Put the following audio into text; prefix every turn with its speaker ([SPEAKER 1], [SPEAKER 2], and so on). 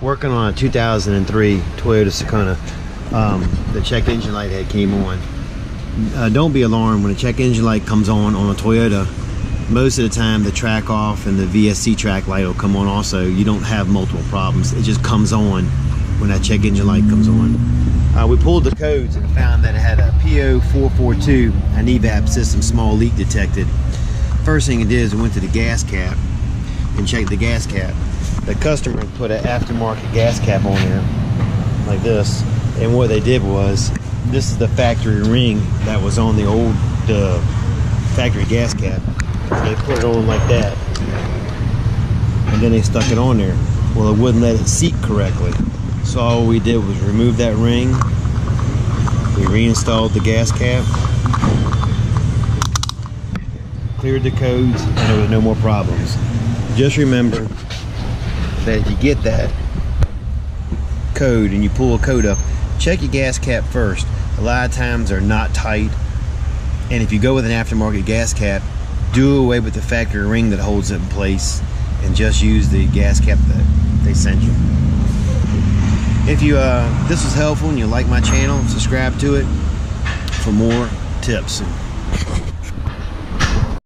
[SPEAKER 1] Working on a 2003 Toyota Sakuna. The check engine light head came on. Don't be alarmed when a check engine light comes on a Toyota. Most of the time the track off and the VSC track light will come on also. You don't have multiple problems. It just comes on when that check engine light comes on. We pulled the codes and found that it had a P0442, an Evap system small leak detected. First thing it did is it went to the gas cap and checked the gas cap. The customer put an aftermarket gas cap on there like this, and what they did was, this is the factory ring that was on the old factory gas cap. So they put it on like that, and then they stuck it on there. Well, it wouldn't let it seat correctly, so all we did was remove that ring. We reinstalled the gas cap, cleared the codes, and there was no more problems. Just remember that if you get that code and you pull a code up, check your gas cap first. A lot of times they're not tight, and if you go with an aftermarket gas cap, do away with the factory ring that holds it in place and just use the gas cap that they sent you. If you this was helpful and you like my channel, subscribe to it for more tips.